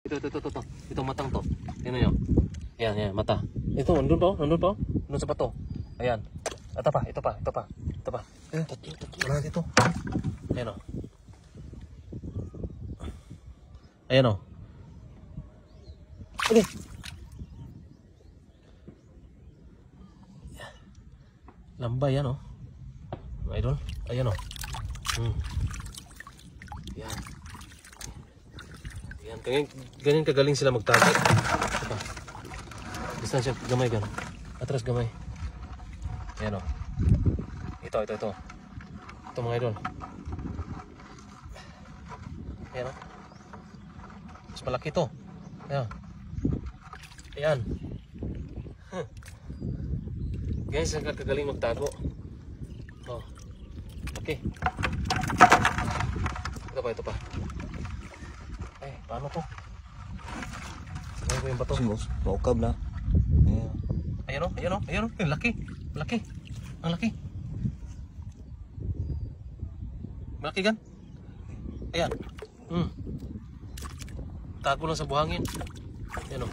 Ito. Ito matang to. Tingnan nyo. Yan, mata. Ito, nandun pa. Nandun sa pato. Ayan. Ito pa. Ayan, tatlo. Wala dito. Ayan o. Ayan o. Okay. Lambay yan o. Idol. Ayan o. Yan. Ganyan kagaling sila magtago. Ito. Distansya gamay gan. Atras gamay. Ayan o. Ito. Ito mga idol. Ayan o. Mas malaki ito. Ayan. Ganyan sila kagaling magtago. Oh. Okay. Ito pa. Paano to? Sabay ko yung bato. Maukab na. Ayan o. Yung laki. Ang laki. Malaki gan? Ayan. Tago lang sa buhangin. Ayan o.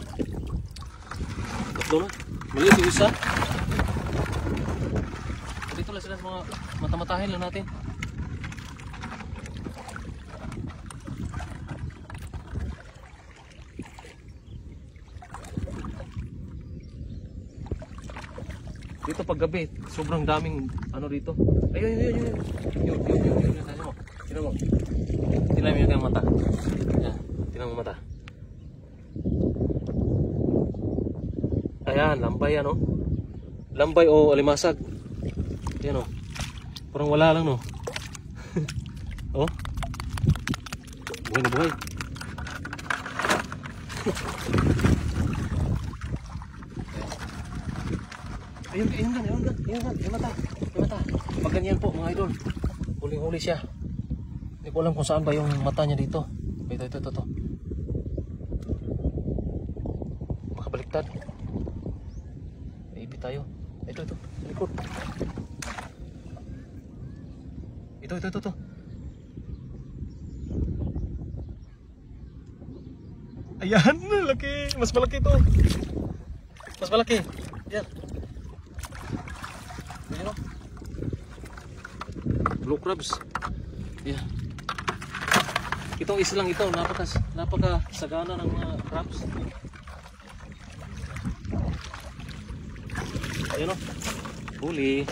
Tatlo na. Maliit yung isa. Dito lang sila sa mga mata-matahin lang natin. Dito pag gabi, sobrang daming ano dito. Ayun. Yun. Tingnan mo. Tingnan mo yung mata. Yan, tingnan mo mata. Ayan, lambay yan, oh. Lambay o alimasag. Yan, oh. Parang wala lang, no. Oh. Buhay na buhay. Ayun, yung mata. Pag ganyan po, mga idol. Huling-huli siya. Hindi ko alam kung saan ba yung mata niya dito. Ito. Makabaliktad. May ibi tayo. Ito. Likod. Ito. Ayan, laki. Mas malaki ito. Yan. Ayan o. Blue crabs. Yeah. Itong isa lang ito. Napakasagana ng mga crabs. Ayan o. Huli.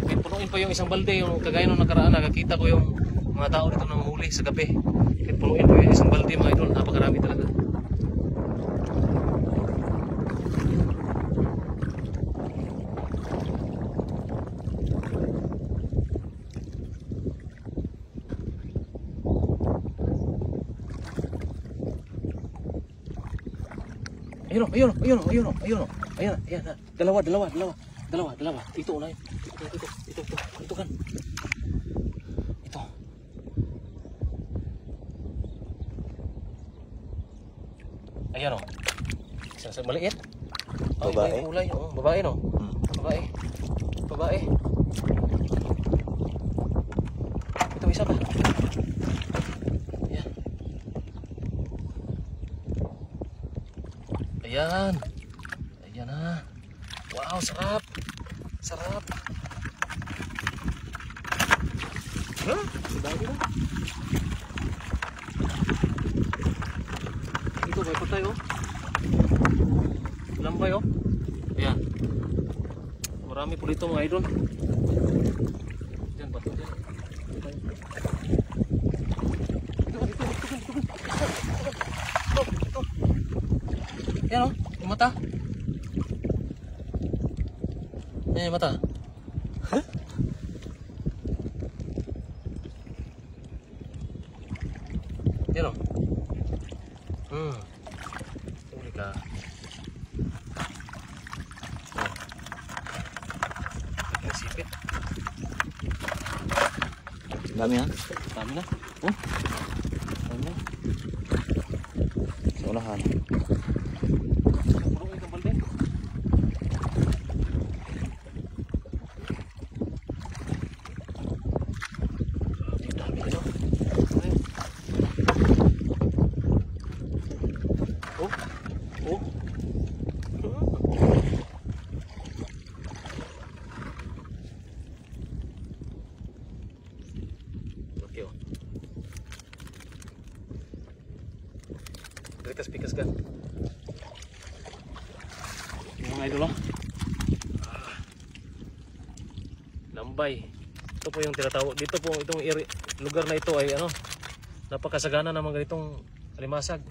May punuin pa yung isang balde. Yung kagaya nung nakaraan, nakakita ko yung mga tao dito nang huli sa gabi. May punuin pa yung isang balde, mga idol. Napakarami talaga. Ayun. Ayan. Dalawa. Ito una yun. Ito kan. Ito. Ayan o. Isa maliit. Babae. Kulay. Babae no. Babae. Ito isa pa. Ayan na. Wow, sarap. Dami na. Ito, may patay oh. Lambay oh. Ayan. Marami po dito mga idol. Diyan, bato dyan. Ito. Ayan oh, yung mata. Ayan yung mata. Yan o. Huli ka. Ang sipit. Dami ha? Dami na. Dami na. Sa unahan. Puro itong balde. Dami na. Laki oh. Pikas ka. Mga idol oh. Lambay. Ito po yung tinatawag. Dito po itong lugar na ito ay ano, napakasagana ng mga ganitong alimasag.